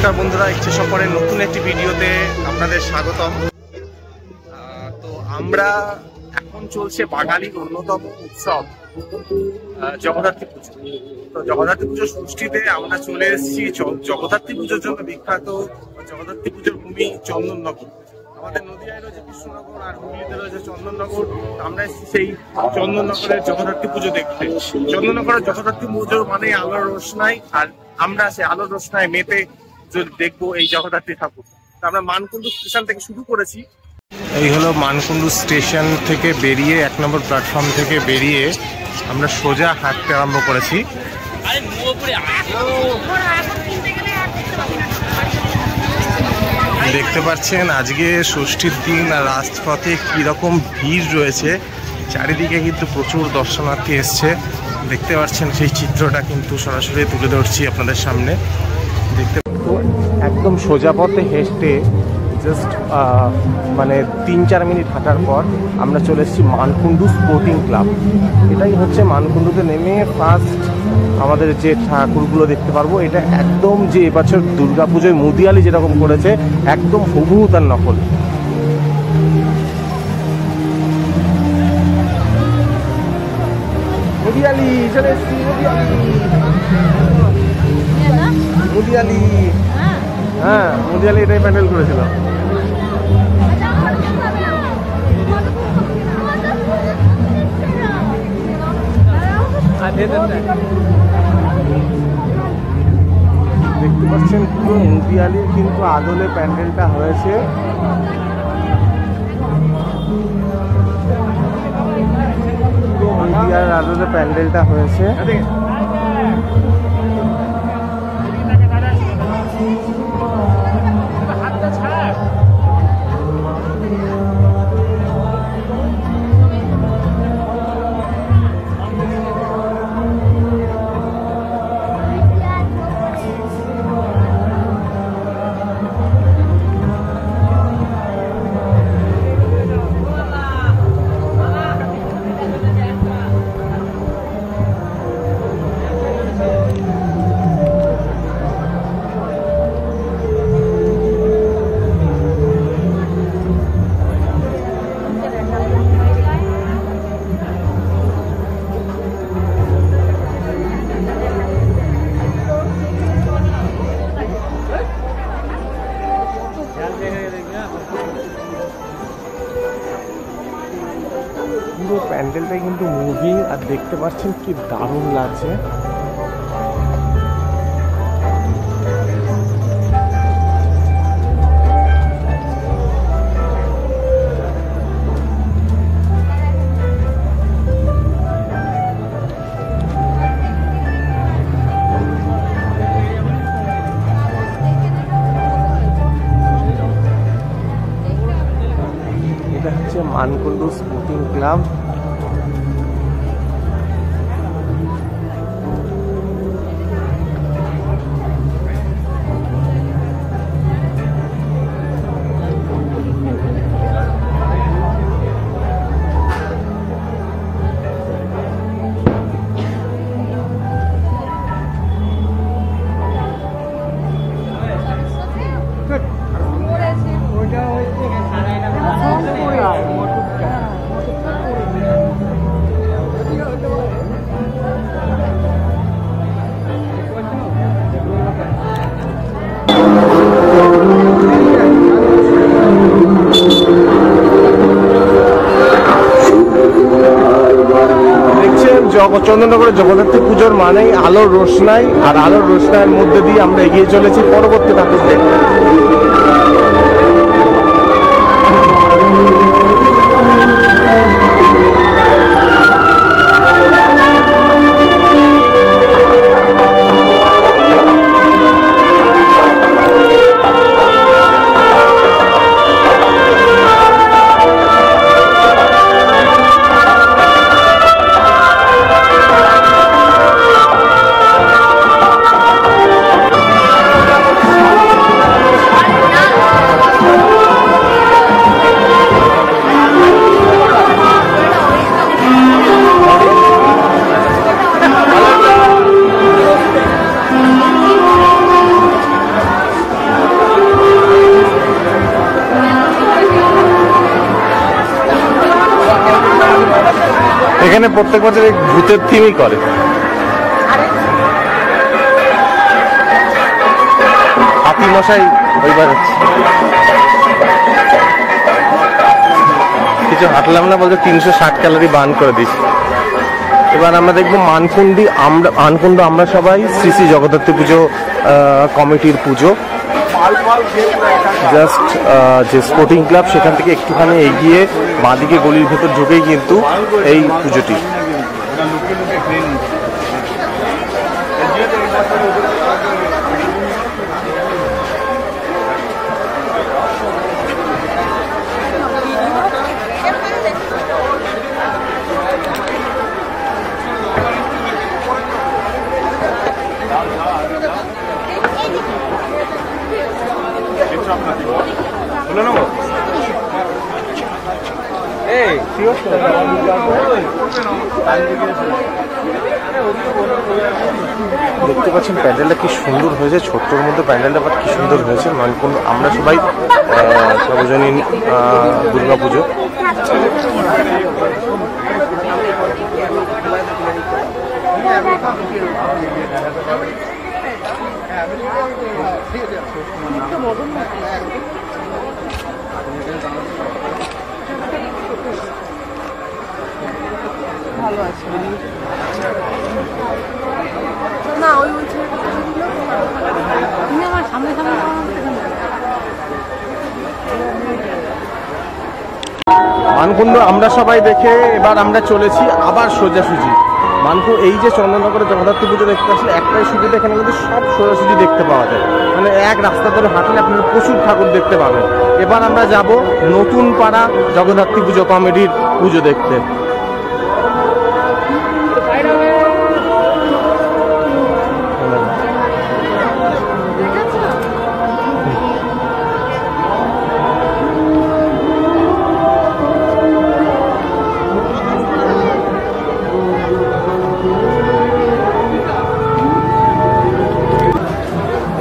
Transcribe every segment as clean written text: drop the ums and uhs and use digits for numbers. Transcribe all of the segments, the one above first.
নমস্কার বন্ধুরা, ইচ্ছে সফরের নতুন একটি ভিডিওতে আপনাদের স্বাগতম। তো আমরা এখন চলছে বাঙালির অন্যতম উৎসব জগদ্ধাত্রী পুজো। তো জগদ্ধাত্রী পুজোর ষষ্ঠীতে আমরা চলে এসেছি জগদ্ধাত্রী পুজোর জন্য বিখ্যাত জগদ্ধাত্রী পুজোর ভূমি চন্দননগর। আমাদের নদিয়ায় রয়েছে কৃষ্ণনগর আর হুগলিতে রয়েছে চন্দননগর। আমরা এসেছি সেই চন্দননগরের জগদ্ধাত্রী পুজো দেখতে। চন্দননগরের জগদ্ধাত্রী পুজো মানে আলোর রোশনাই, আর আমরা সেই আলোর রোশনায় মেতে দেখবো এই জগদ্ধাত্রী ঠাকুর। আমরা মানকুণ্ডু স্টেশন থেকে শুরু করেছি। এই হলো মানকুণ্ডু স্টেশন থেকে বেরিয়ে 1 নম্বর প্ল্যাটফর্ম থেকে বেরিয়ে আমরা সোজা হাঁটতে আরম্ভ করেছি। দেখতে পাচ্ছেন আজকে ষষ্ঠীর দিন আর রাজপথে কিরকম ভিড় রয়েছে। চারিদিকে কিন্তু প্রচুর দর্শনার্থী এসছে। দেখতে পাচ্ছেন সেই চিত্রটা কিন্তু সরাসরি তুলে ধরছি আপনাদের সামনে। দেখতে একদম সোজা পথে হেঁটে জাস্ট মানে 3-4 মিনিট হাঁটার পর আমরা চলে এসেছি মানকুণ্ডু স্পোর্টিং ক্লাব। এটাই হচ্ছে মানকুণ্ডুতে নেমে ফার্স্ট আমাদের যে ঠাকুরগুলো দেখতে পারবো। এটা একদম যে এবছর দুর্গাপুজোয় মুদিয়ালি যেরকম করেছে একদম হুবহু তার নকল। মুদিয়ালি চলে এসেছি, মুদিয়ালি। হ্যাঁ, মুদিয়ালি এটাই প্যান্ডেল করেছিল। দেখতে পাচ্ছেন পুরো মুদিয়ালির কিন্তু আদলে প্যান্ডেলটা হয়েছে। মুদিয়ার আদলে প্যান্ডেলটা হয়েছে। পুরো প্যান্ডেলটাই কিন্তু মুভিং, আর দেখতে পাচ্ছেন কি দারুণ লাগছে। এটা হচ্ছে মানকুণ্ডু স্পোর্টিং ক্লাব। চন্দননগরের জগদ্ধাত্রী পুজোর মানেই আলোর রোশনাই, আর আলোর রোশনাইয়ের মধ্যে দিয়ে আমরা এগিয়ে চলেছি পরবর্তী ঠাকুর দেখতে। এখানে প্রত্যেক বছর ভূতের থিমই করে। হাতি মশাই ওইবার কিছু হাঁটলাম না, বলতে 360 ক্যালোরি বার্ন করে দিচ্ছি। এবার আমরা দেখবো মানকুণ্ড আমরা সবাই শ্রী শ্রী জগদ্ধাত্রী পুজো কমিটির পুজো। জাস্ট যে স্পোর্টিং ক্লাব সেখান থেকে একটুখানি এগিয়ে বাঁদিকে গলির ভেতর ঢুকেই কিন্তু এই পুজোটি। দেখতে পাচ্ছেন প্যান্ডেলটা কি সুন্দর হয়েছে, ছোট্টর মধ্যে প্যান্ডেলটা বাট কি সুন্দর হয়েছে। মানকুণ্ড আমরা সবাই সর্বজনীন দুর্গা পুজো। ভালো আছে না ওই আমার সামনে মানকুণ্ড আমরা সবাই দেখে এবার আমরা চলেছি আবার সোজাসুজি মানকুণ্ড। এই যে চন্দননগরে জগদ্ধাত্রী পুজো দেখতে আসলে একটাই সুবিধা, এখানে কিন্তু সব সোজাসুজি দেখতে পাওয়া যায়, মানে এক রাস্তা ধরে হাঁটলে আপনারা প্রচুর ঠাকুর দেখতে পাবেন। এবার আমরা যাব নতুন পাড়া জগদ্ধাত্রী পুজো কমিটির পুজো দেখতে।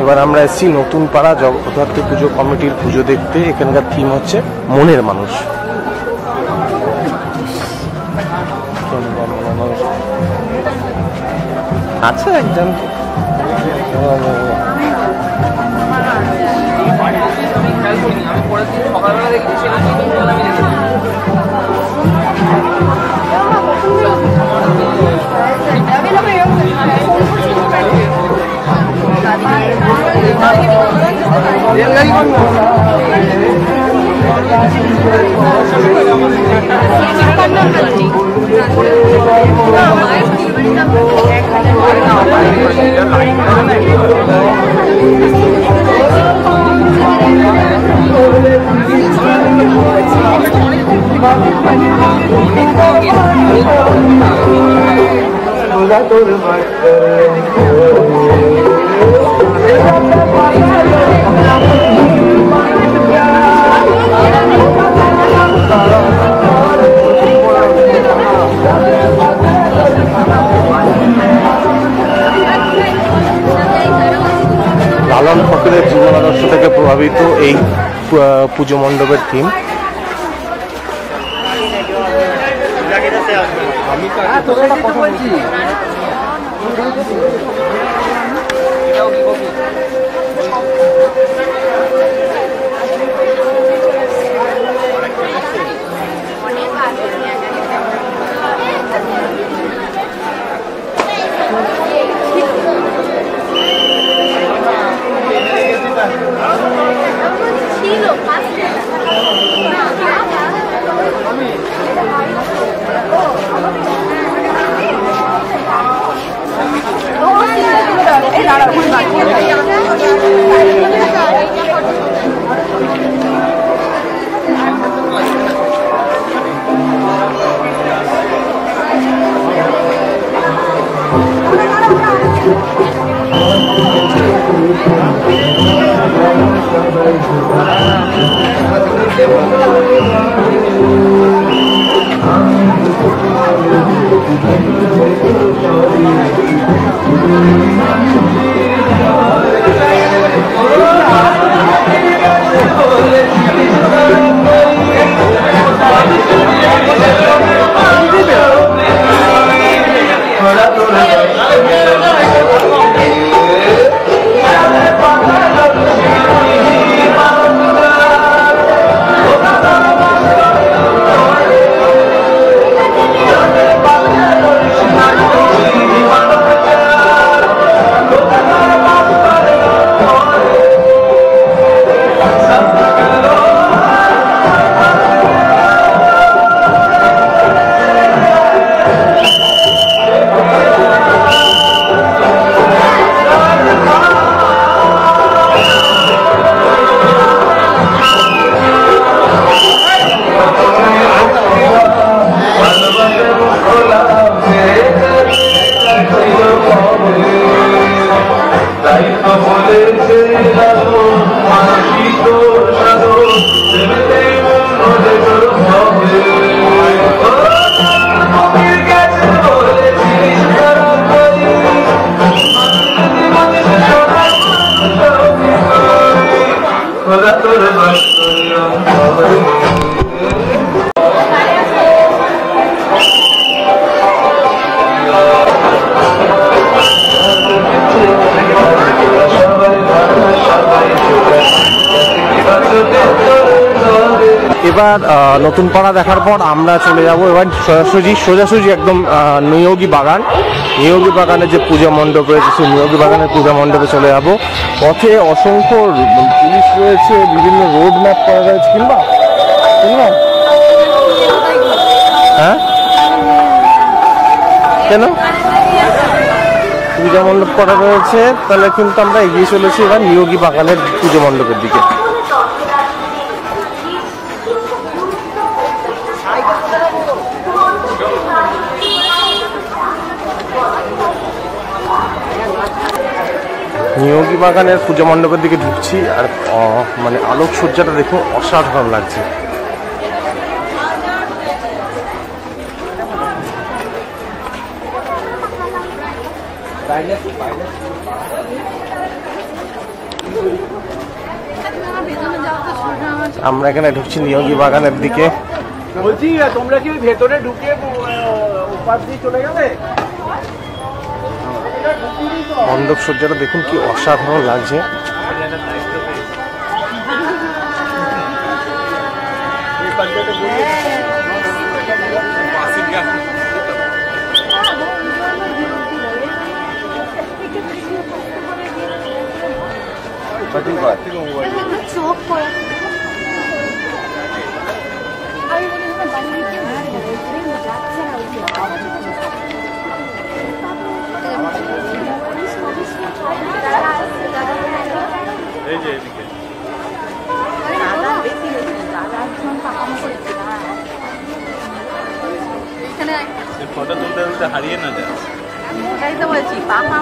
এবার আমরা এসেছি নতুন পাড়া জগদ্ধাত্রী পুজো কমিটির পুজো দেখতে। এখানকার থিম হচ্ছে মনের মানুষ। আচ্ছা একজন লালন ফকিরের জীবন আদর্শ থেকে প্রভাবিত এই পুজো মণ্ডপের থিম। এবার নতুন পাড়া দেখার পর আমরা চলে যাব এবার সোজাসুজি একদম নিয়োগী বাগান। নিয়োগী বাগানের যে পূজা মণ্ডপ রয়েছে সেই নিয়োগী বাগানের পূজা মণ্ডপে চলে যাব। পথে অসংখ্য পুলিশ রয়েছে, বিভিন্ন রোড ম্যাপ করা রয়েছে। কিংবা হ্যাঁ কেন পূজা মণ্ডপ করা রয়েছে, তাহলে কিন্তু আমরা এগিয়ে চলেছি এবার নিয়োগী বাগানের পুজো মণ্ডপের দিকে। নিয়োগী বাগানের পুজো মণ্ডপের দিকে ঢুকছি, আর মানে আলোকসজ্জাটা দেখুন অসাধারণ লাগছে। আমরা এখানে ঢুকছি নিয়োগী বাগানের দিকে। বলছি তোমরা কি ভেতরে ঢুকে উপাস দিয়ে চলে গেলে? মণ্ডপ সজ্জাটা দেখুন কি অসাধারণ লাগছে। ফটো তুলতে তুলতে হারিয়ে না যায়। এটাই তো বলছি পাপা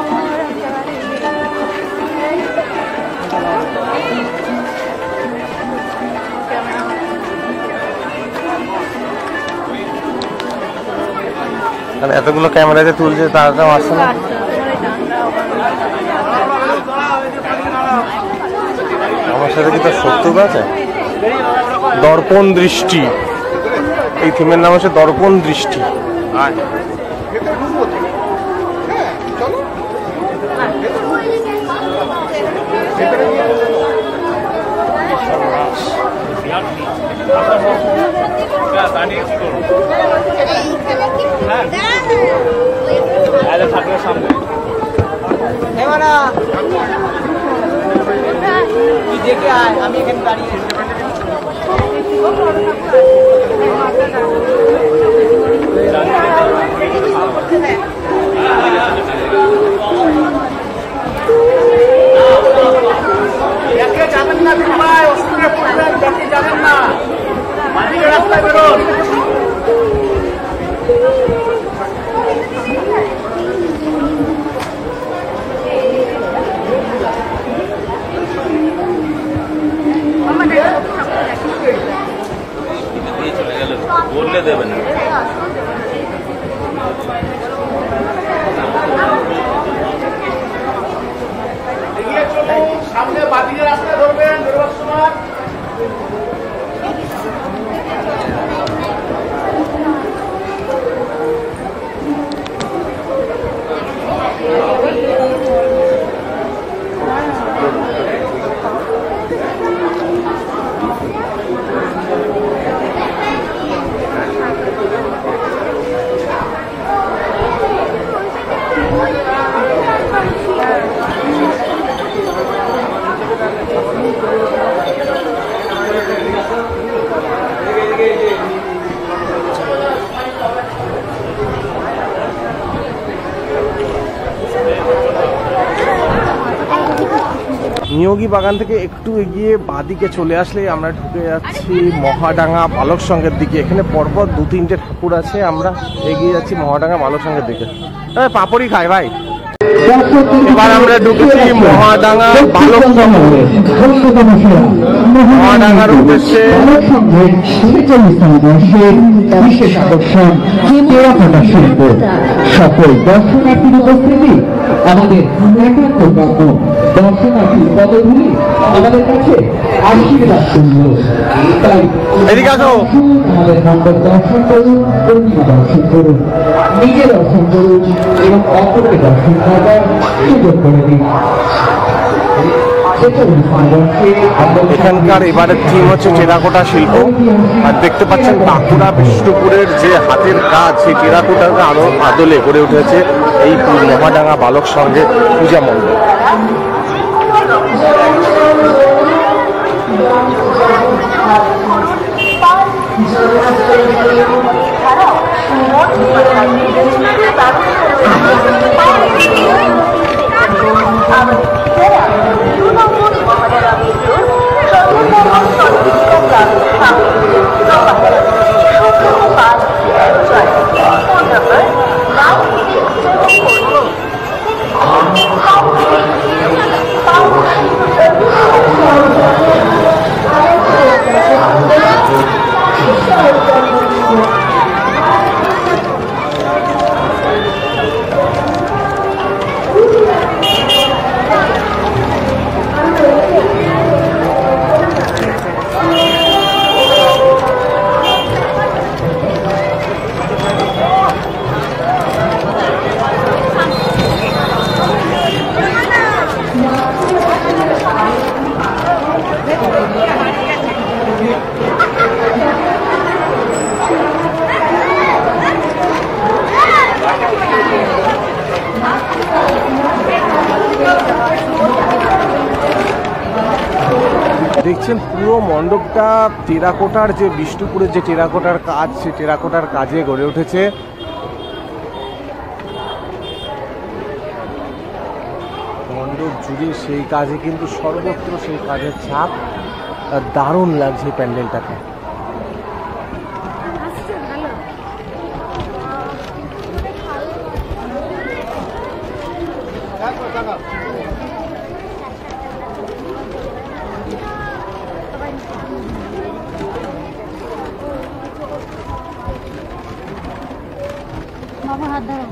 এতগুলো ক্যামেরাতে তুলছে তারাও আসছে না। আমার সাথে কি তার শত্রু আছে? দর্পণ দৃষ্টি, এই থিমের নাম হচ্ছে দর্পণ দৃষ্টি। দেখে আয়, আমি এখানে দাঁড়িয়ে যাবেন না, অসুবিধা পড়বেন, দেখে যাবেন না, রাস্তায় বেরোন। বললে দেবে না। সামনে বাদিকে রাস্তা ধরবেন, বেরোবার সময় নিয়োগী বাগান থেকে একটু এগিয়ে বাদিকে চলে আসলে আমরা ঢুকে যাচ্ছি মহাডাঙ্গা বালক সংঘের দিকে। এখানে পরপর 2-3টে ঠাকুর আছে, আমরা এগিয়ে যাচ্ছি মহাডাঙ্গা বালক সংঘের দিকে। পাপড়ি খাই ভাই। এবার আমরা ঢুকেছি মহাডাঙ্গা বালক সংঘ। মহাডাঙ্গার উদ্দেশ্যে বিশেষ আকর্ষণ টেরাকোটা শিল্প। সকল দর্শনার্থীর উপস্থিতি আমাদের একান্ত কাম্য। দর্শনার্থীর পদধূলি আমাদের কাছে আশীর্বাদ তুল্য। তাই আমাদের মণ্ডপ দর্শন করুন, প্রতিমা দর্শন করুন, নিজে দর্শন করুন এবং অপরকে দর্শন করবার সুযোগ করে দিন। এখানকার এবারের থিম হচ্ছে টেরাকোটা শিল্প। আর দেখতে পাচ্ছেন বাঁকুড়া বিষ্ণুপুরের যে হাতের কাজ, সেই টেরাকোটার আরো আদলে গড়ে উঠেছে এই মহাডাঙ্গা বালক সংঘের পূজা মণ্ডপ। দেখছেন পুরো মণ্ডপটা টেরাকোটার, যে বিষ্ণুপুরের যে টেরাকোটার কাজ, সে টেরাকোটার কাজে গড়ে উঠেছে। মণ্ডপ জুড়ে সেই কাজে কিন্তু সর্বত্র সেই কাজের ছাপ। দারুণ লাগছে প্যান্ডেলটাকে। বাবা হাত ধরো।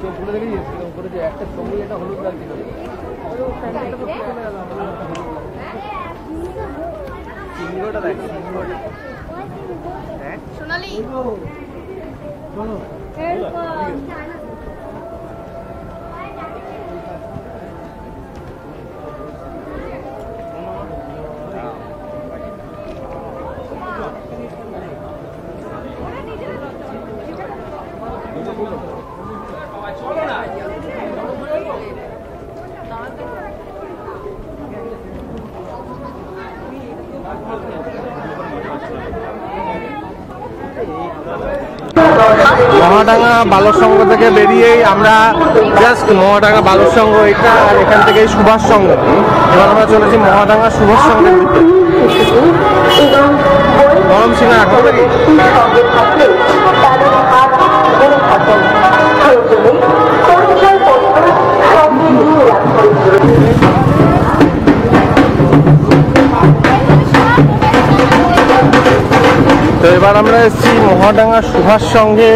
চোখ খুলে দেখেছিস উপরে যে একটা সবুজ একটা হলুদ লাগছিল। সিংহটা দেখ, সোনালি মহাডাঙ্গা বালক সংঘ থেকে বেরিয়েই আমরা জাস্ট মহাডাঙ্গা বালক সংঘ এটা, আর এখান থেকে সুভাষ সংঘ। এবার আমরা চলেছি মহাডাঙ্গা সুভাষ সংঘের দিকে। গরম সিঙ্গারা রাখতে পারি। তো এবার আমরা এসেছি মহাডাঙ্গা সুভাষ সংঘে।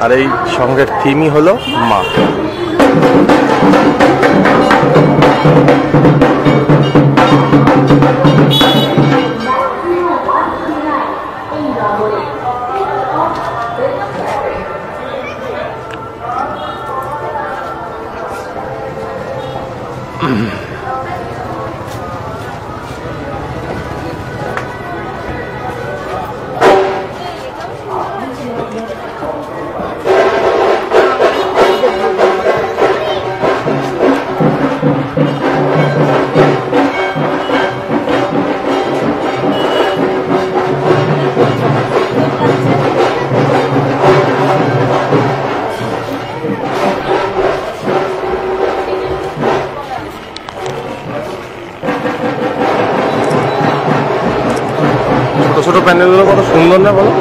আর এই সংঘের থিমই হলো মা। প্যান্ডেলগুলো কত সুন্দর না বলো?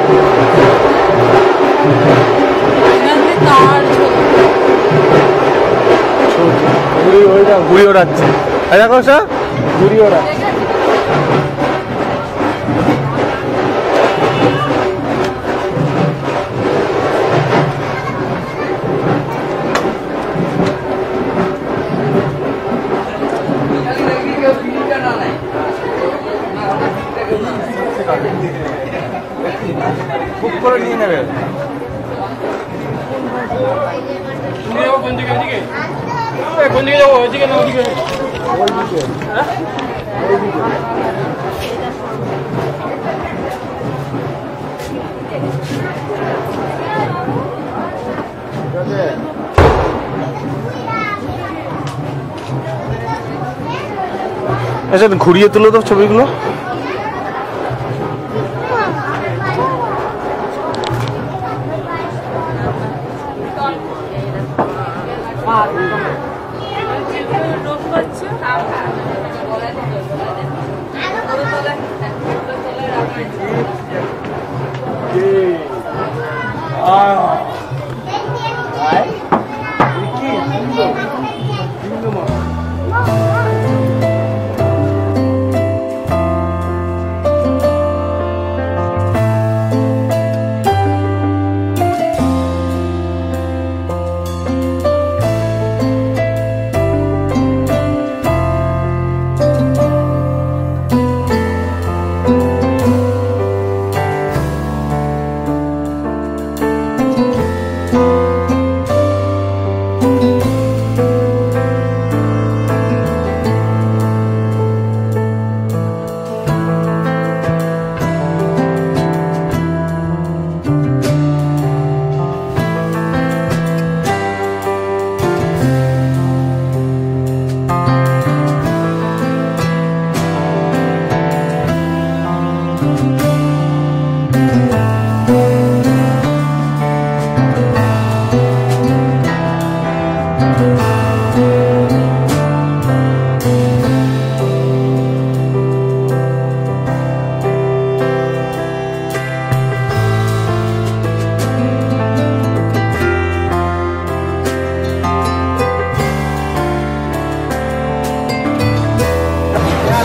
ঘুড়ি ওড়াচ্ছে, দেখো স্যার ঘুড়ি ওড়া। খুব করে নিয়ে নেবে। কোন দিকে যাবো? ওইদিকে না ওইদিকে? আচ্ছা ঘুরিয়ে তুলো তো ছবিগুলো।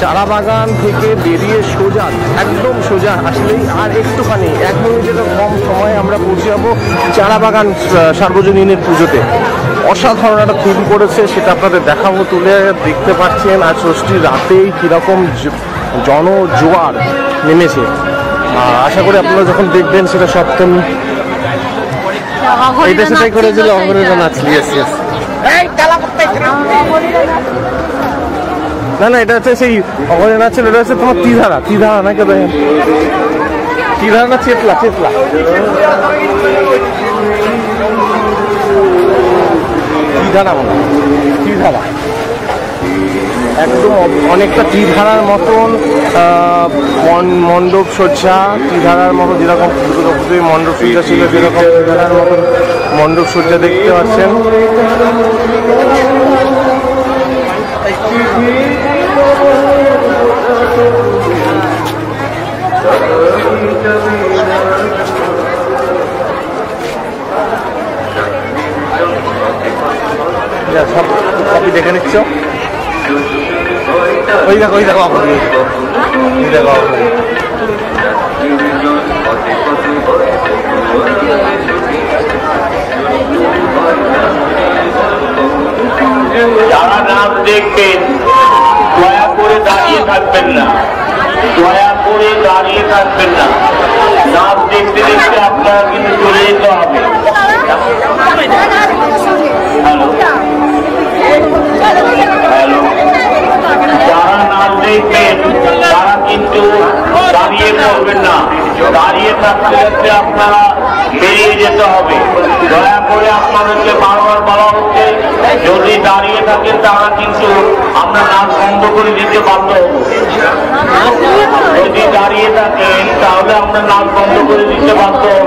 চারা বাগান থেকে বেরিয়ে সোজা, একদম সোজা আসলেই আর একটুখানি 1 মিনিটেরও কম সময়ে আমরা পৌঁছে যাবো চারা বাগান সার্বজনীনের পুজোতে। অসাধারণ একটা থিম করেছে, সেটা আপনাদের দেখাবো তুলে। দেখতে পাচ্ছেন আর ষষ্ঠীর রাতেই কীরকম জনজোয়ার নেমেছে। আশা করি আপনারা যখন দেখবেন সেটা সপ্তমী এইটা সেটাই করেছিল, অঘরীরা নাচলি। না না, এটা হচ্ছে সেই অঘরে নাচছিল, এটা হচ্ছে তোমার ত্রিধারা না কেন? ত্রিধারা না চেতলা ত্রিধারা মনে হয়, ত্রিধারা একদম অনেকটা ত্রিধারার মতন মণ্ডপ সজ্জা, ত্রিধারার মতো যেরকম মণ্ডপ সজ্জা ছিল যেরকম ত্রিধারার মতন মণ্ডপ সজ্জা দেখতে পাচ্ছেন। সব কপি দেখে নিচ্ছ, ওই দেখো যারা নাচ দেখবেন দয়া করে দাঁড়িয়ে থাকবেন না, নাচ দেখতে দেখতে আপনারা কিন্তু চলে যেতে হবে। যারা নাচ দেখবেন তারা কিন্তু দাঁড়িয়ে পড়বেন না, দাঁড়িয়ে থাকতে থাকতে আপনারা বেরিয়ে যেতে হবে। দয়া করে আপনাদেরকে বারবার বলা হচ্ছে, যদি দাঁড়িয়ে থাকেন তারা কিন্তু আমরা নাচ বন্ধ করে দিতে বাধ্য হব। যদি দাঁড়িয়ে থাকেন তাহলে আমরা নাচ বন্ধ করে দিতে বাধ্য হব।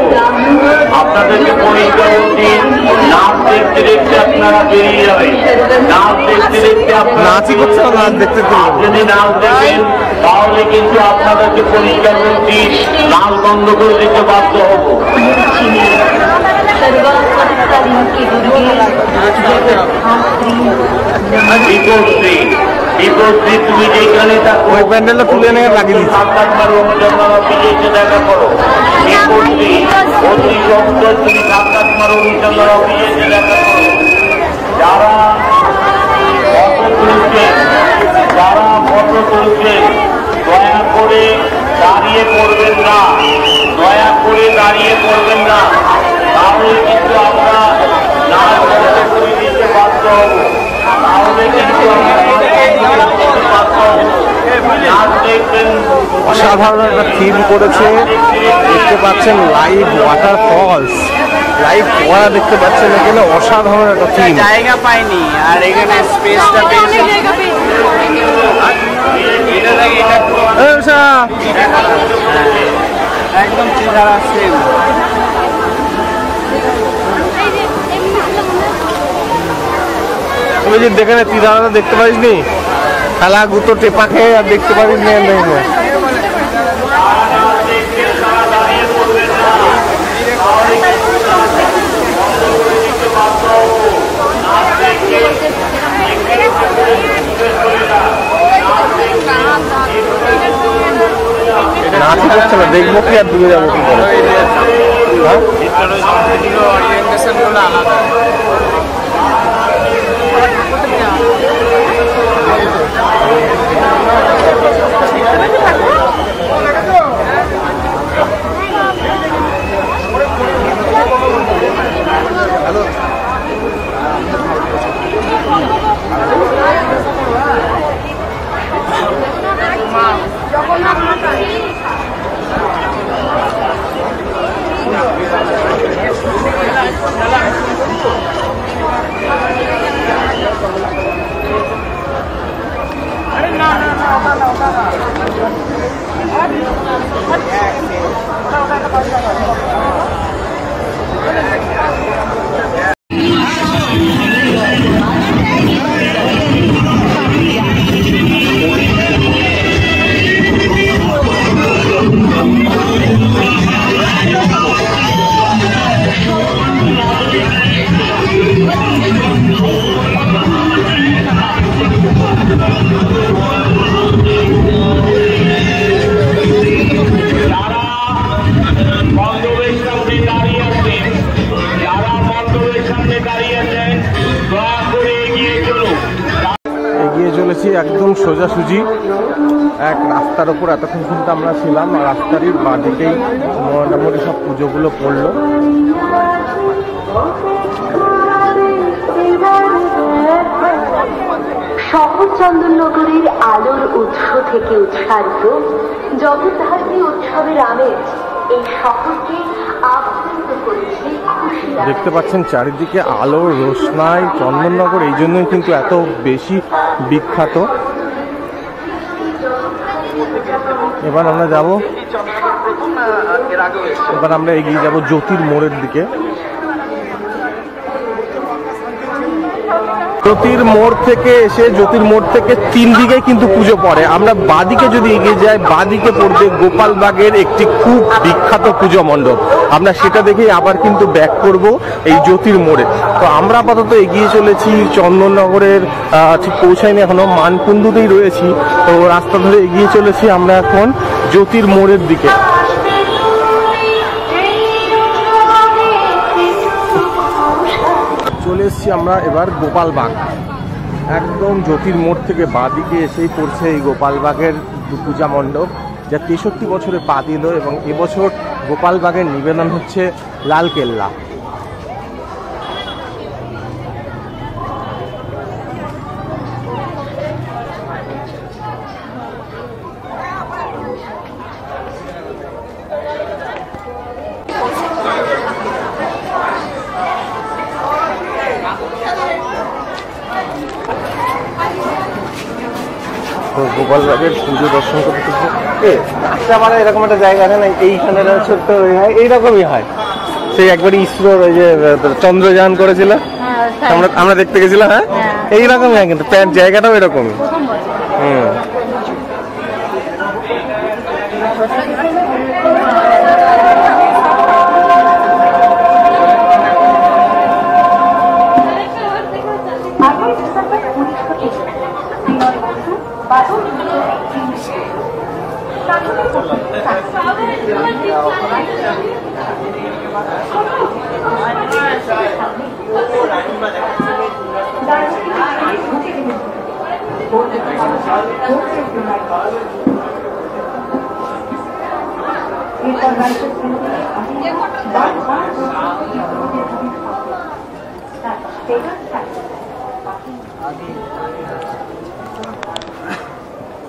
আপনাদেরকে পরিষ্কার বলছি, নাচ দেখতে দেখতে আপনারা বেরিয়ে যাবেন। নাচ দেখতে দেখতে আপনারা নাচই করছে না, নাচ দেখতে যদি নাচ দেখেন তাহলে কিন্তু আপনাদেরকে পরিষ্কার করছি নাচ বন্ধ করে দিতে বাধ্য হব। বিপত্তি তুমি যেখানে ওই প্যান্ডেলটা তুলে এনে লাগিয়ে দিচ্ছি। অফিসে দেখা করো। বিপত্তি অতি সত্তর তুমি সাক্ষাৎকার অনুসন্ধান অফিসে দেখা করো। যারা ফটো তুলছেন দয়া করে দাঁড়িয়ে পড়বেন না, দয়া করে দাঁড়িয়ে পড়বেন না, তাহলে কিন্তু আমরা নাচ বন্ধ করে দিতে বাধ্য হব। তাহলে কিন্তু নাচ দেখবেন। অসাধারণ একটা থিম করেছে, দেখতে পাচ্ছেন লাইভ ওয়াটারফলস, লাইভ ফোয়ারা দেখতে পাচ্ছেন এখানে, অসাধারণ একটা থিম। জায়গা পাইনি আর এখানে স্পেসটা পেয়েছি একদম চেহারা সেম। তুমি যে দেখে তিরারা দেখতে পারিস নি, খেলা গুতো টেপা খেয়ে আর দেখতে পারিস নি। নাচি করছে না, দেখবো কি আর দূরে যাবো কি করে। আলাদা এগিয়ে চলেছি একদম সোজাসুজি এক রাস্তার ওপর। এতক্ষণ কিন্তু আমরা ছিলাম রাস্তারই বাঁদিকেই মোটামুটি সব পুজোগুলো পড়লো। শহর চন্দননগরের আলোর উৎস থেকে উৎসারিত জগদ্ধাত্রী উৎসবের আমেজ এই শহরকে আপ্লুত করেছে। দেখতে পাচ্ছেন চারিদিকে আলো রোশনাই। চন্দননগর এই জন্যই কিন্তু এত বেশি বিখ্যাত। এবার আমরা যাব, এবার আমরা এগিয়ে যাব জ্যোতির মোড়ের দিকে। জ্যোতির মোড় থেকে এসে জ্যোতির মোড় থেকে তিন দিকে কিন্তু পুজো পড়ে। আমরা বাদিকে যদি এগিয়ে যাই, বাদিকে পড়বে গোপালবাগের একটি খুব বিখ্যাত পুজো মণ্ডপ। আমরা সেটা দেখেই আবার কিন্তু ব্যাক করব এই জ্যোতির মোড়ে। তো আমরা আপাতত এগিয়ে চলেছি চন্দননগরের, ঠিক পৌঁছাইনি এখনো, মানকুণ্ডুতেই রয়েছি। তো রাস্তা ধরে এগিয়ে চলেছি আমরা এখন জ্যোতির মোড়ের দিকে। চলে এসেছি আমরা এবার গোপালবাগ। একদম জ্যোতির মোড় থেকে বাঁদিকে এসেই পড়ছে এই গোপালবাগের পূজা মণ্ডপ, যা 63 বছরে পা দিল। এবং এবছর গোপালবাগের নিবেদন হচ্ছে লালকেল্লা। তো গোপালবাগের পুজো দর্শন করতে রাস্তা এরকম একটা জায়গা আছে না, এইখানে ছোট্ট এইরকমই হয়। সেই একবার ইসরোর ওই যে চন্দ্রযান করেছিল, আমরা দেখতে গেছিলাম। হ্যাঁ, এইরকমই কিন্তু জায়গাটাও এরকমই।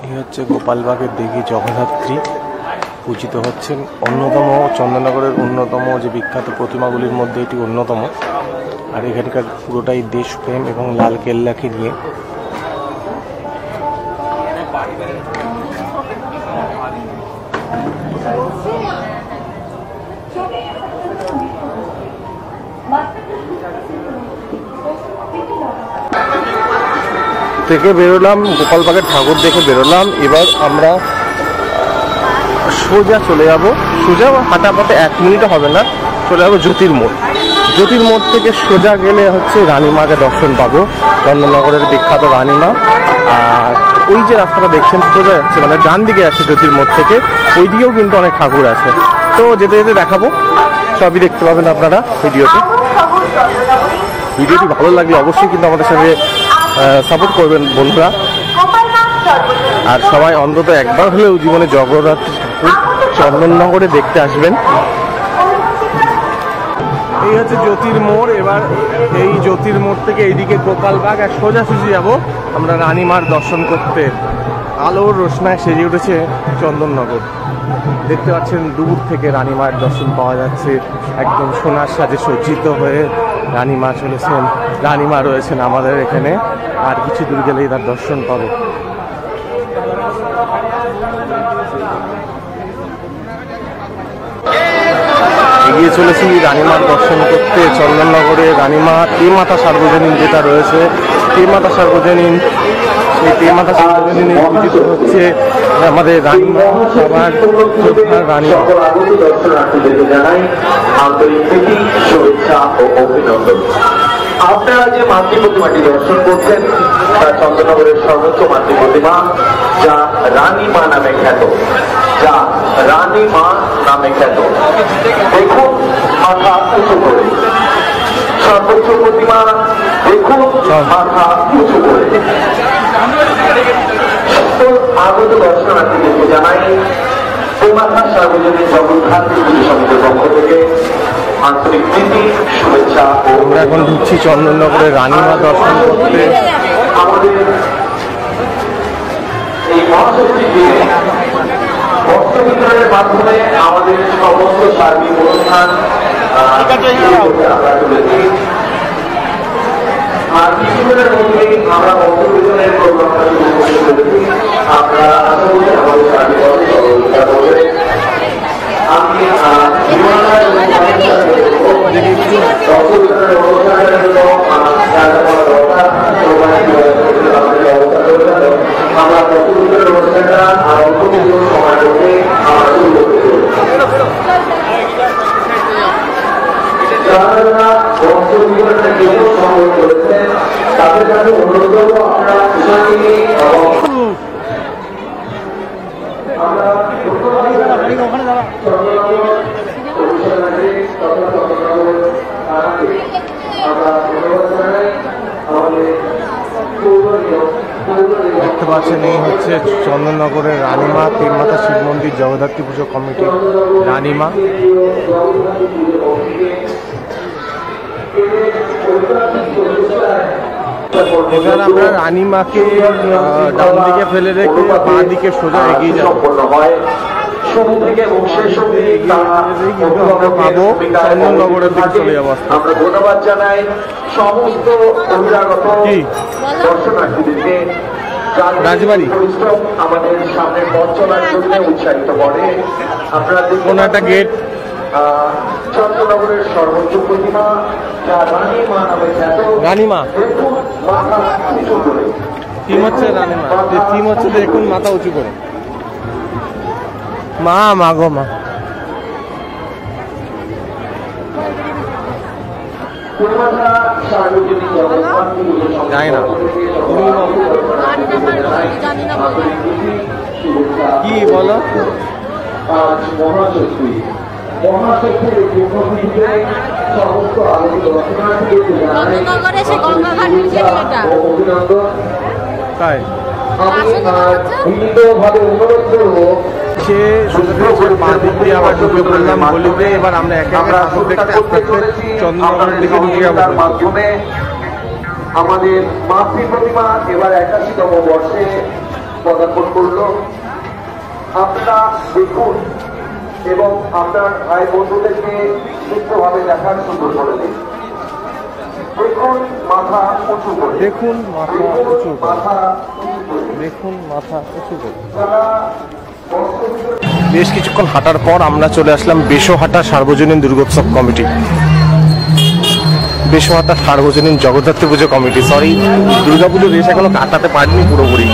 এই হচ্ছে গোপালবাগের দিঘি জগদ্ধাত্রী, পূজিত হচ্ছেন অন্যতম চন্দননগরের অন্যতম যে বিখ্যাত প্রতিমাগুলির মধ্যে এটি অন্যতম। আর এখানকার পুরোটাই দেশপ্রেম এবং লাল কেল্লাকে নিয়ে। থেকে বেরোলাম, গোপালবাগের ঠাকুর দেখে বেরোলাম। এবার আমরা সোজা চলে যাব, সোজা হাঁটা পথে 1 মিনিটও হবে না, চলে যাবো জ্যোতির্মোড়। জ্যোতির্মোড় থেকে সোজা গেলে হচ্ছে রানীমাকে দর্শন পাবো, চন্দননগরের বিখ্যাত রানীমা। আর ওই যে রাস্তাটা দেখছেন সোজা যাচ্ছে, মানে ডান দিকে আছে জ্যোতির্মোড় থেকে, ওই দিকেও কিন্তু অনেক ঠাকুর আছে। তো যেতে যেতে দেখাবো, সবই দেখতে পাবেন আপনারা ভিডিওতে। ভিডিওটি ভালো লাগলে অবশ্যই কিন্তু আমাদের সাথে সাপোর্ট করবেন বন্ধুরা। আর সবাই অন্তত একবার হলেও জীবনে জগদ্ধাত্রী ঠাকুর চন্দননগরে দেখতে আসবেন। এই হচ্ছে জ্যোতির্মোড়। এবার এই জ্যোতির্মোড় থেকে এইদিকে গোপালবাগ আর সোজাসুজি যাব আমরা রানীমার দর্শন করতে। আলোর রোশনায় সেজে উঠেছে চন্দননগর। দেখতে পাচ্ছেন দূর থেকে রানীমার দর্শন পাওয়া যাচ্ছে, একদম সোনার সাজে সজ্জিত হয়ে রানীমা চলেছেন। রানীমা রয়েছেন আমাদের এখানে, আর কিছু দূর গেলেই তার দর্শন পাবো। এগিয়ে চলেছি রানীমার দর্শন করতে চন্দননগরে। রানীমা তেমাতা সার্বজনীন যেটা রয়েছে, তেমাতা সার্বজনীন, সেই তেমাতা সার্বজনীনে পূজিত হচ্ছে আমাদের রানীমা, সবার শ্রদ্ধার রানীমা। আপনারা যে মাতৃ প্রতিমাটি দর্শন করছেন তা চন্দননগরের সর্বোচ্চ মাতৃ প্রতিমা, যা রানীমা নামে খ্যাত, যা রানীমা নামে খ্যাত। দেখুন মাথা উঁচু করে, সর্বোচ্চ প্রতিমা দেখুন মাথা উঁচু করে। আগত দর্শনার্থীদেরকে জানাই তেমাতা সার্বজনীন জগদ্ধাত্রী পুজো সমিতির পক্ষ থেকে আন্তরিক প্রীতি, শুভেচ্ছা। আমরা এখন ঢুকছি চন্দননগরে রানীমা দর্শন করতে। আমাদের এই মহাষষ্ঠী দিনে বস্ত্র বিতরণের মাধ্যমে আমাদের সমস্ত সার্বিক অনুষ্ঠান আমরা তুলেছি। আর কিছুদিনের মধ্যেই আমরা বস্ত্র বিতরণের প্রোগ্রামটা শুরু করতে চলেছি। আমরা আশা করি আমাদের সার্বিক সহযোগিতা করবে। আমি তাদের কাছে অনুরোধ করবো আপনারা দেখতে পাচ্ছেন এই হচ্ছে চন্দননগরের রানীমা, তেমাতা শিব মন্দির জগদ্ধাত্রী পুজো কমিটি রানীমা। এবার আমরা রানীমাকে ডান দিকে ফেলে রেখে বাঁ দিকে সোজা এগিয়ে যাব। পাবো চন্দননগরের দিকে চলে যাবো। আমরা ধন্যবাদ জানাই সমস্ত অভিভাবক দর্শনার্থীদেরকে, রাজবাড়ি আমাদের সামনে পথ চলার জন্য উৎসাহিত করে। আপনারা কোন একটা গেট চন্দ্রনগরের সর্বোচ্চ প্রতিমা যা রানীমা নামে খ্যাত। রানীমা দেখুন মাথা উঁচু করে, থিম হচ্ছে রানীমা, থিম হচ্ছে দেখুন মাথা উঁচু করে, মা মা গো মা। জানি না কি বলো। আজ মহাষষ্ঠী, মহাষষ্ঠীর জন্মদিনে সমস্ত আলোচিত দর্শনার্থীদের জানাই অভিনন্দন। তাই আমি বিনীতভাবে অনুরোধ করবো সে মা দিক দিয়ে আবার ঢুকে পড়লাম গলিতে। এবার আমরা একে একে ঠাকুর দেখতে আস্তে আস্তে চন্দ্রনগরের দিকে ঢুকে যাবো। মাধ্যমে আমাদের মাতৃ প্রতিমা এবার 81তম বর্ষে পদার্পণ করলো। আপনারা দেখুন এবং আপনার ভাই বন্ধুদেরকে সুস্থভাবে দেখার সুন্দর করে দিন। দেখুন মাথা উঁচু করে, দেখুন মাথা উঁচু করে, মাথা দেখুন মাথা উঁচু করে। যারা বেশ কিছুক্ষণ হাঁটার পর আমরা চলে আসলাম বেশহাটা সার্বজনীন দুর্গোৎসব কমিটি, বেশহাটা সার্বজনীন জগদ্ধাত্রী পুজো কমিটি। সরি, দুর্গাপুজোর রেশ এখনো কাটাতে পারিনি পুরোপুরি।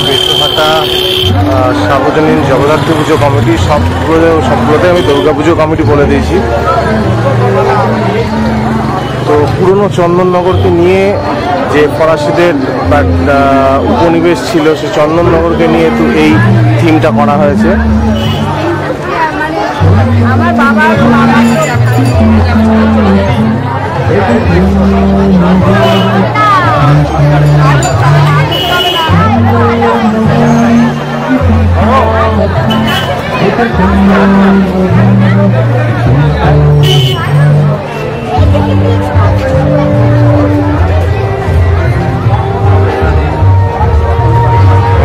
বেশহাটা সার্বজনীন জগদ্ধাত্রী পুজো কমিটি, সবগুলোতে আমি দুর্গা পুজো কমিটি বলে দিয়েছি। তো পুরনো চন্দননগরকে নিয়ে যে ফরাসিদের উপনিবেশ ছিল, সে চন্দননগরকে নিয়ে তো এই থিমটা করা হয়েছে। আমার বাবার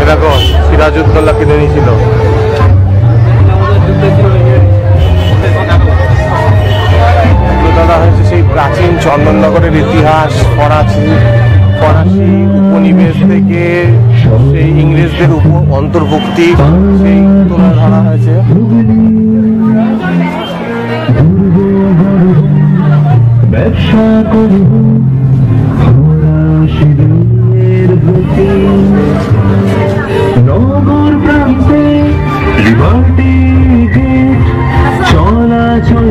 এরকম সিরাজউদ্দৌলা কিনে নিয়েছিল। দাদা হয়েছে সেই প্রাচীন চন্দননগরের ইতিহাস, ফরাসি উপনিবেশ থেকে সেই ইংরেজদের অন্তর্ভুক্তি, সেই তুলে ধরা হয়েছে। ব্যবসা করি নগর প্রান্তে লিবার্টি গেট চলাচল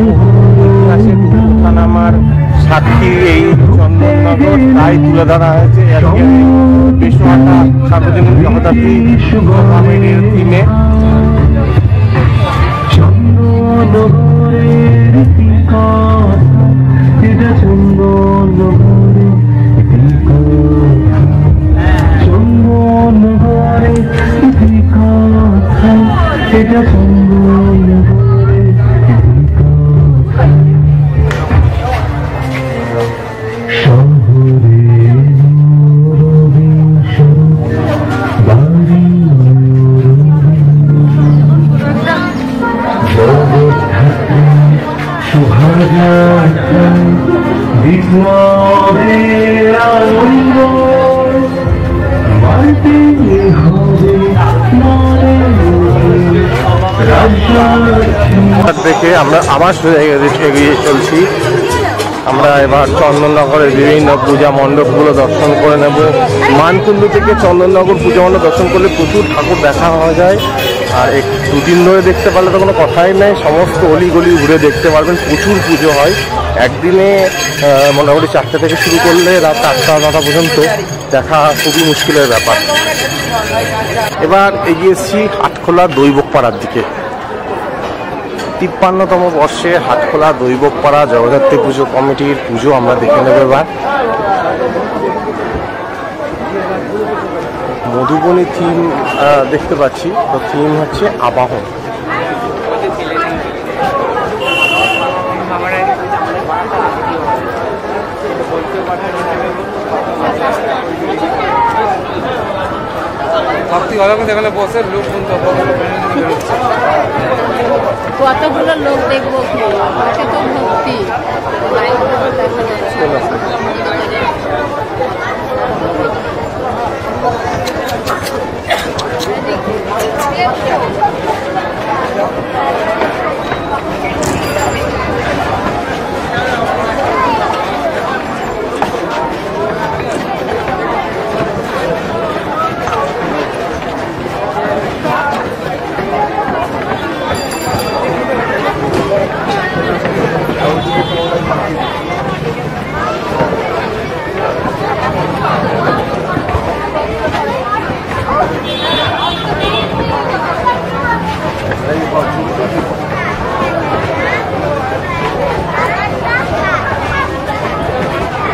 আমার সাক্ষী এই চন্দননগর, তাই তুলে ধরা হয়েছে বেশহাটা সার্বজনীন জগদ্ধাত্রী কমিটির থিমে। চন্দননগরের এটা চন্দননগরের চন্দননগরের এটা চন্দননগরের বিপ্লবের আনন্দ মানতে হবে দেখে আমরা আবার এগিয়ে চলছি। আমরা এবার চন্দননগরের বিভিন্ন পূজা মণ্ডপগুলো দর্শন করে নেব। মানকুণ্ড থেকে চন্দননগর পূজা মণ্ডপ দর্শন করলে প্রচুর ঠাকুর দেখা হওয়া যায়, আর দুদিন ধরে দেখতে পারলে তো কোনো কথাই নেই। সমস্ত অলিগলি ঘুরে দেখতে পারবেন, প্রচুর পুজো হয়। একদিনে মোটামুটি 4টে থেকে শুরু করলে রাত 8টা 9টা পর্যন্ত দেখা খুবই মুশকিলের ব্যাপার। এবার এগিয়েছি হাটখোলা দৈবকপাড়ার দিকে। 53তম বর্ষে হাটখোলা দৈবকপাড়া জগদ্ধাত্রী পুজো কমিটির পুজো আমরা দেখে নেব। এবার মধুবনী থিম দেখতে পাচ্ছি, তো থিম হচ্ছে আবাহন। ভাবতে ভালো করে এখানে বসে লোক কতগুলো লোক দেখবো মাঠে তো ভর্তি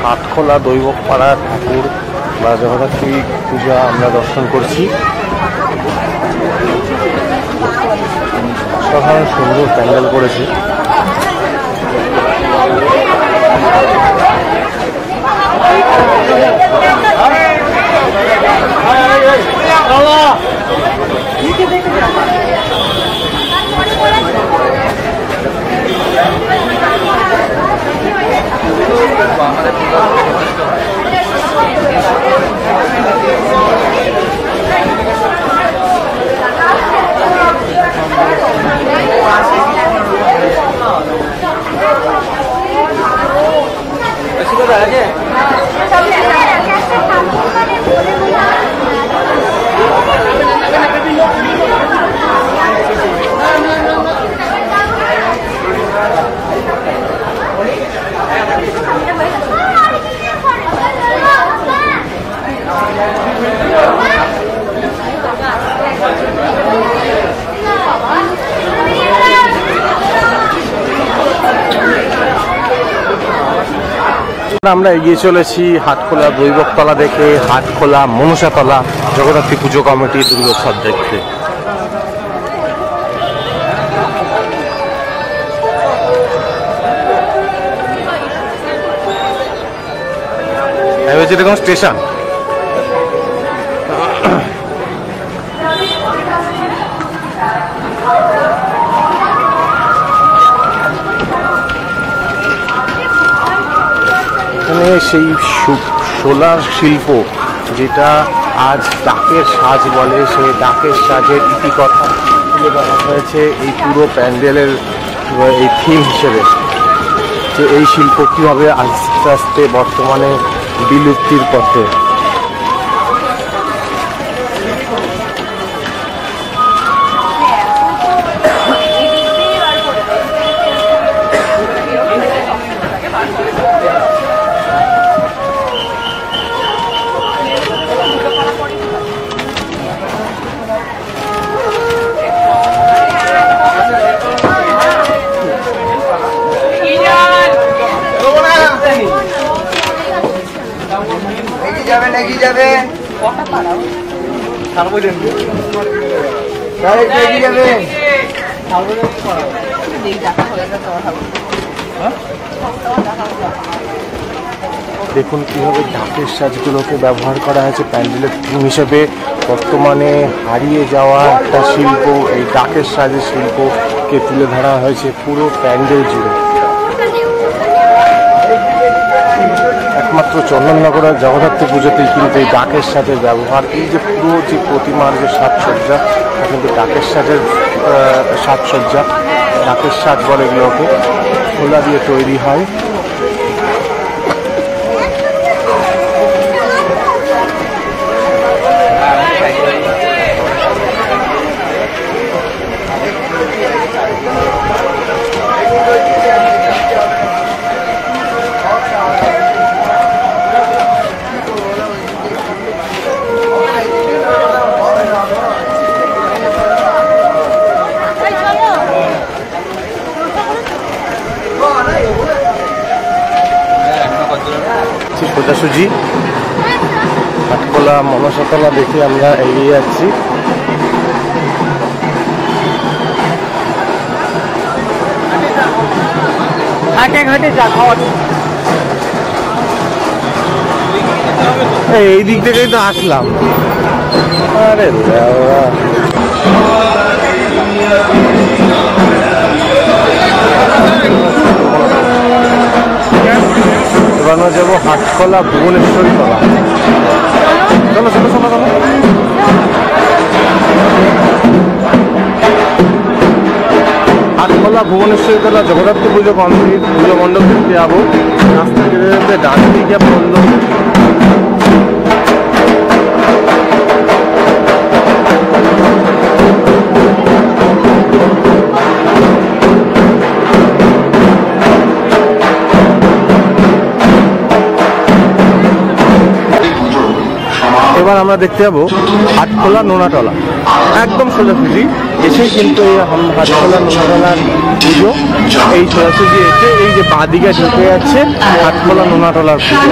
হাটখোলা দৈবপাড়া ঠাকুর বা জগদ্ধাত্রী পূজা আমরা দর্শন করছি। অসাধারণ সুন্দর প্যান্ডেল করেছে। আমরা এগিয়ে চলেছি হাটখোলা দৈবকতলা দেখে, হাটখোলা মনসাতলা জগদ্ধাত্রী পুজো কমিটি দুর্গোৎসব দেখতে। দেখুন স্টেশন, সেই সোলার শিল্প যেটা আজ ডাকের সাজ বলে, সেই ডাকের সাজের ইতিকথা তুলে ধরা হয়েছে এই পুরো প্যান্ডেলের এই থিম হিসেবে, যে এই শিল্প কীভাবে আস্তে আস্তে বর্তমানে বিলুপ্তির পথে। দেখুন কিভাবে ডাকের সাজগুলোকে ব্যবহার করা হয়েছে প্যান্ডেলের থিম হিসেবে। বর্তমানে হারিয়ে যাওয়া একটা শিল্প, এই ডাকের সাজের শিল্পকে তুলে ধরা হয়েছে পুরো প্যান্ডেল জুড়ে। একমাত্র চন্দননগরের জগদ্ধাত্রী পুজোতেই কিন্তু এই ডাকের সাজের ব্যবহার, এই যে পুরো যে প্রতিমার যে সাজসজ্জা, তা কিন্তু ডাকের সাজের সাজসজ্জা, ডাকের সাজ বলে এগুলোকে, খোলা দিয়ে তৈরি হয়। সোজাসুজি হাটখোলা মনসাতলা দেখে আমরা এগিয়ে যাচ্ছি। এই দিক থেকেই তো আসলাম। আরে দেওয়া এবার যাবো হাটখোলা ভুবনেশ্বরী তলা। চলো চলো চলো চলো। হাটখোলা ভুবনেশ্বরী তলা জগদ্ধাত্রী পুজো কমপ্লিট, পুজো মণ্ডপ দেখতে যাবো। রাস্তা যেতে যেতে ডান দিকে পড়লো এবার আমরা দেখতে যাবো হাটখোলা নোনাটলা। একদম সোজাসুজি এসেই কিন্তু এই হাটখোলা নোনাটলার পুজো। এই সোজাসুজি এসে এই যে বাঁদিকে ঢুকে যাচ্ছে হাটখোলা নোনাটলার পুজো।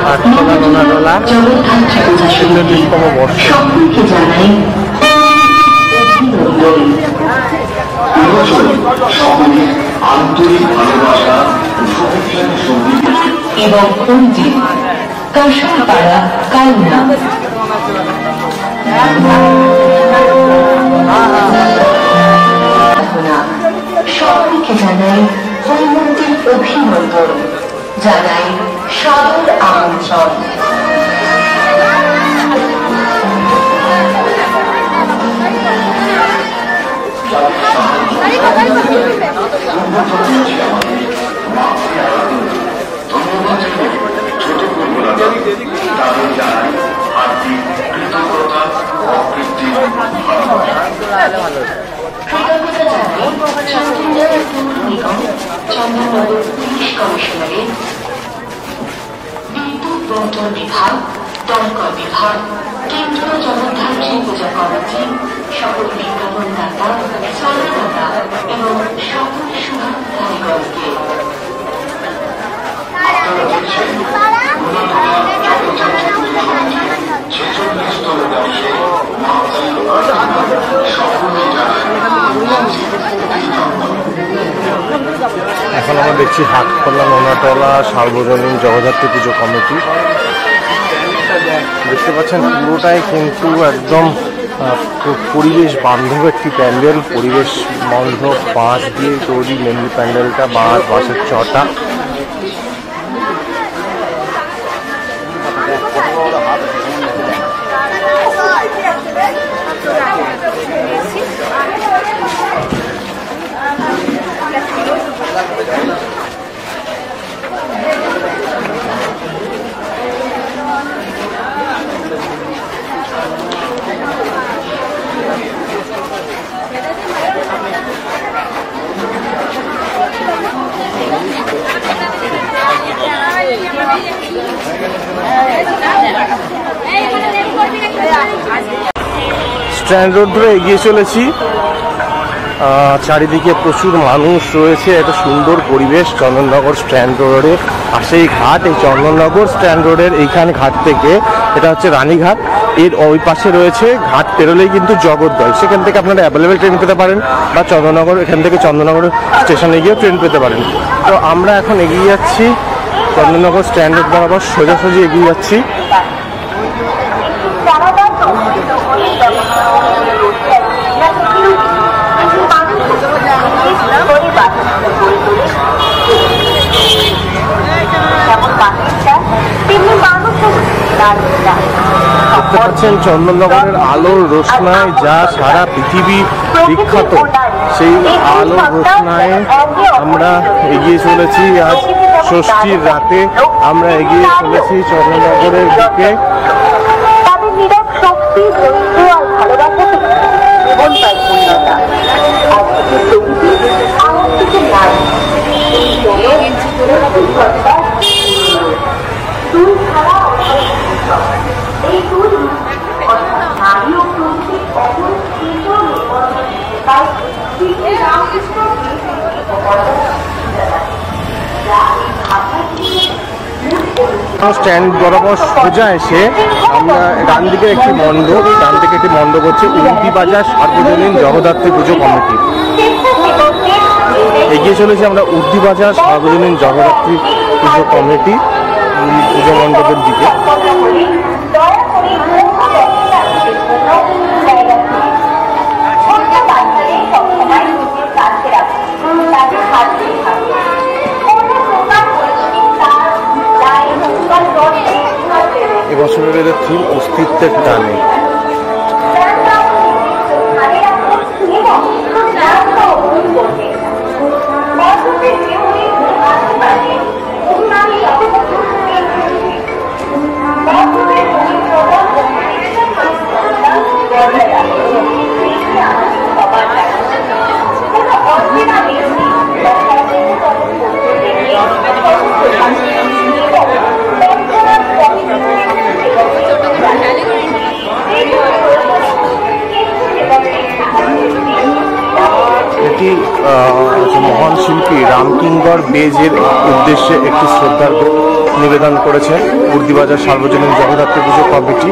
হাটখোলা নোনাটলা ৪৬তম বর্ষ। এবং কাশাপাড়া কালনা সকলকে জানাই হৈমন্তীর অভিনন্দন, জানাই সাদর আমন্ত্রণ। চন্দ্রনগর পুলিশ কমিশনারের বিদ্যুৎ বন্টন বিভাগ, দমকল বিভাগ, কেন্দ্রীয় জগদ্ধাত্রী পূজা কমিটি, সকল বিজ্ঞাপনদাতা, শ্রোতাদাতা এবং সকল শুভাকাঙ্ক্ষীগণকে এখন আমরা দেখছি হাটখোলা নোনাটলা সার্বজনীন জগদ্ধাত্রী পুজো কমিটি। দেখতে পাচ্ছেন পুরোটাই কিন্তু একদম পরিবেশ বান্ধব একটি প্যান্ডেল। পরিবেশ বান্ধব বাঁশ দিয়ে তৈরি মেনলি প্যান্ডেলটা, বাঁশের চটা। স্ট্যান্ড রোড ধরে এগিয়ে চলেছি। চারিদিকে প্রচুর মানুষ রয়েছে, একটা সুন্দর পরিবেশ। চন্দননগর স্ট্যান্ড রোডের পাশেই ঘাট। এই চন্দননগর স্ট্যান্ড রোডের এইখান ঘাট থেকে এটা হচ্ছে রানীঘাট, এর ওই পাশে রয়েছে ঘাট পেরোলেই কিন্তু জগদ্দল। সেখান থেকে আপনারা অ্যাভেলেবেল ট্রেন পেতে পারেন, বা চন্দননগর এখান থেকে চন্দননগর স্টেশনে গিয়েও ট্রেন পেতে পারেন। তো আমরা এখন এগিয়ে যাচ্ছি চন্দননগর স্ট্যান্ড রোড বরাবর, সোজাসুজি এগিয়ে যাচ্ছি। দেখতে পাচ্ছেন চন্দননগরের আলোর রোশনায় যা সারা পৃথিবী বিখ্যাত, সেই আলোর রোশনায় আমরা এগিয়ে চলেছি। আজ ষষ্ঠীর রাতে আমরা এগিয়ে চলেছি চন্দননগরের দিকে। স্ট্যান্ড বরাবর সোজা এসে আমরা ডান দিকে একটি মণ্ডপ, হচ্ছে উল্টি বাজার সার্বজনীন জগদ্ধাত্রী পুজো কমিটি। এগিয়ে চলেছি আমরা উর্দি বাজার সার্বজনীন জগদ্ধাত্রী পুজো কমিটি পুজো মণ্ডপের দিকে। বছরের এদের থিম অস্তিত্বের টানে। এটি মহান শিল্পী রামকিঙ্কর বেজের উদ্দেশ্যে একটি শ্রদ্ধার্ঘ নিবেদন করেছেন উর্দিবাজার সার্বজনীন জগদ্ধাত্রী পুজো কমিটি।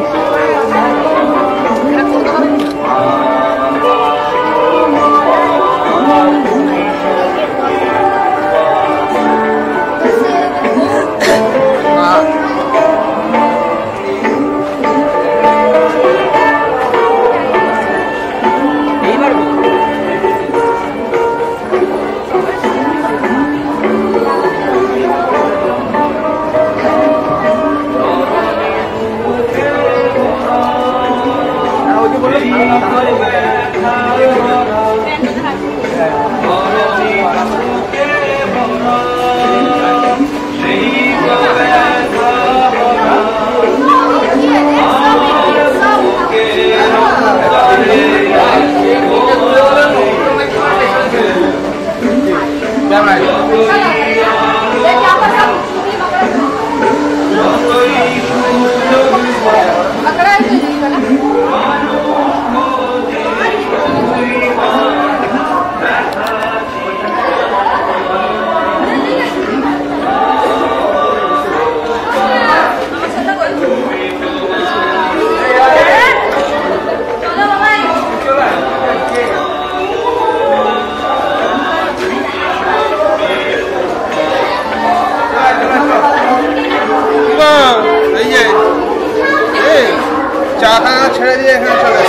ছেড়ে দিয়ে এখানে চলে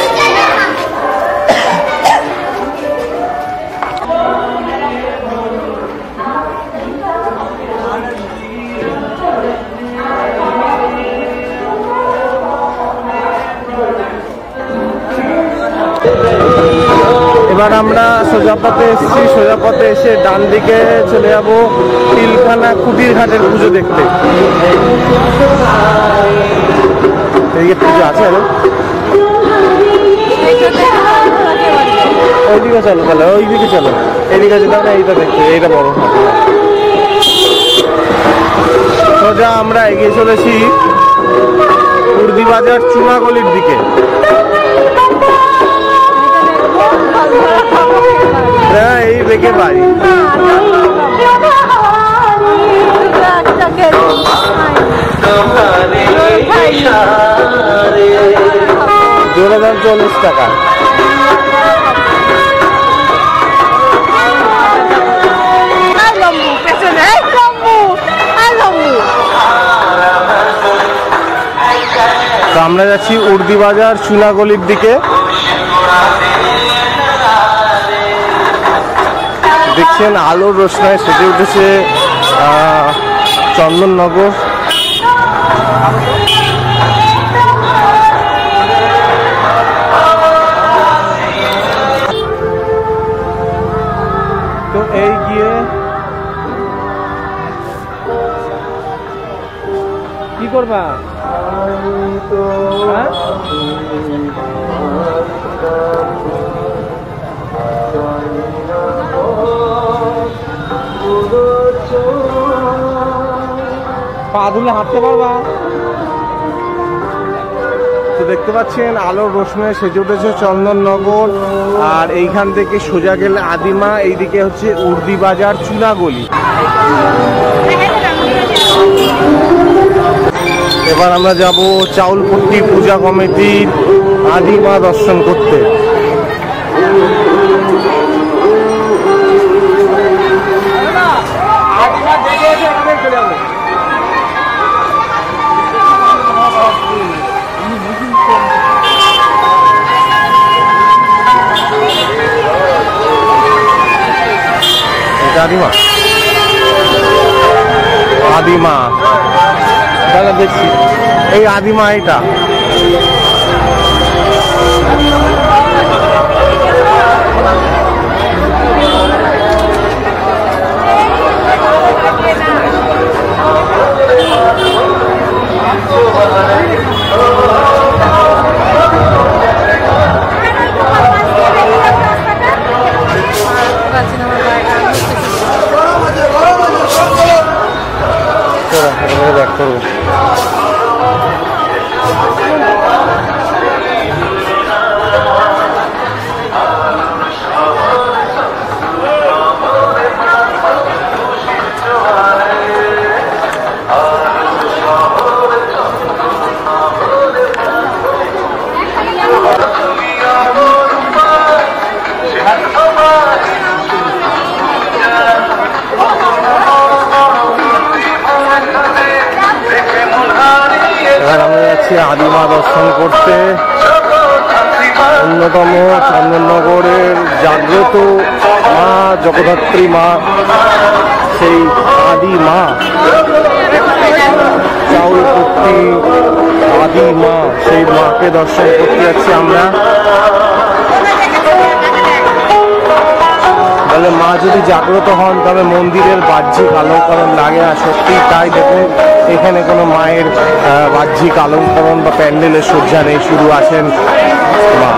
এবার আমরা সোজাপথে এসেছি। সোজাপথে এসে ডান দিকে চলে যাব তিলখানা কুটির ঘাটের পুজো দেখতে। এদিকে পুজো আছে ওইদিকে চলো, তাহলে ওইদিকে চলো। এইদিকে যেতে এইটা দেখতে, এইটা বড় সোজা আমরা এগিয়ে চলেছি উর্দিবাজার চুনাগলির দিকে। এই দিকে বাড়ি জোরে দাম 40 টাকা। তো আমরা যাচ্ছি উর্দিবাজার চুনাগলির দিকে। দেখছেন আলোর রোশনায় সেজে উঠেছে চন্দননগর। তো এই গিয়ে কি করবা? পা ধুলে হাঁটতে পারবা। তো দেখতে পাচ্ছেন আলোর রোশনায় সেজে উঠেছে চন্দননগর। আর এইখান থেকে সোজা গেলে আদিমা, এইদিকে হচ্ছে উর্দিবাজার চুনাগলি। এবার আমরা যাব চাউলপট্টি পূজা কমিটির আদিমা দর্শন করতে। আদিমা আদিমা দাদা দেখছি। এই আদিমা এটা ব্যাক করবো। আদিমা দর্শন করতে অন্যতম চন্দননগরের জাগ্রত মা জগদ্ধাত্রী মা, সেই আদি মা, চাউলপট্টি আদি মা, সেই মাকে দর্শন করতে যাচ্ছি আমরা। বলে মা যদি জাগ্রত হন তবে মন্দিরের বাহ্যিক আলোকরণ লাগে না, সত্যি তাই। দেখুন এখানে কোনো মায়ের বাহ্যিক আলঙ্করণ বা প্যান্ডেলের সজ্জা নেই, শুধু আছেন মা।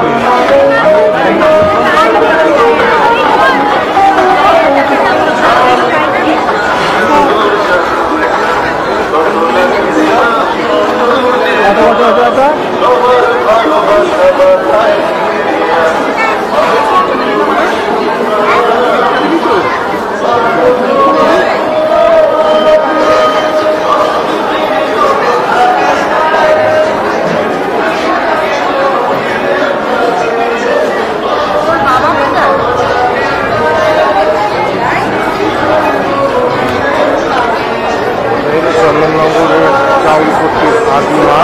চন্দননগরের চাউলপট্টি আদি মা।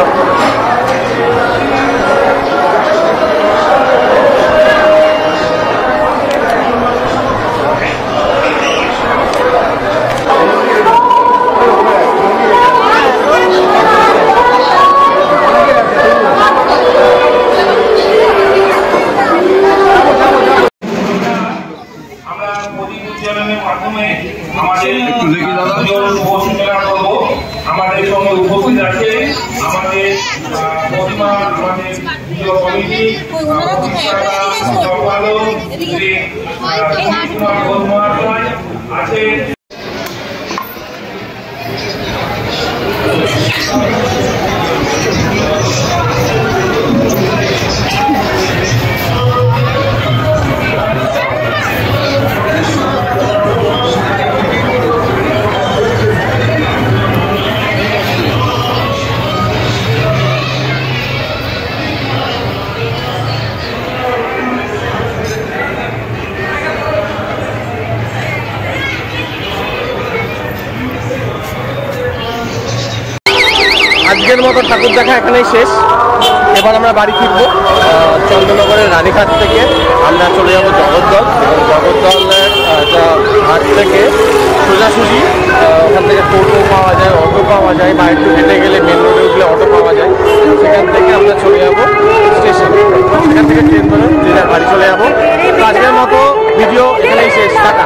আমাদের সঙ্গে উপস্থিত আছে আমাদের প্রতিমা, আমাদের প্রিয় কমিটি সম্পাদক শ্রী কুমার মহাশয় আছে। আজকের মতো ঠাকুর দেখা এখানেই শেষ। এবার আমরা বাড়ি ফিরবো। চন্দননগরের রানীঘাট থেকে আমরা চলে যাবো জগদ্দল, এবং জগদ্দলের ঘাট থেকে সোজাসুজি ওখান থেকে টোটো পাওয়া যায়, অটো পাওয়া যায়, বা একটু হেঁটে গেলে মেন রোডে উঠলে অটো পাওয়া যায়। সেখান থেকে আমরা চলে যাবো স্টেশনে, সেখান থেকে ট্রেন ধরে যে বাড়ি চলে যাবো। আজকের মতো ভিডিও এখানেই শেষ। টাটা।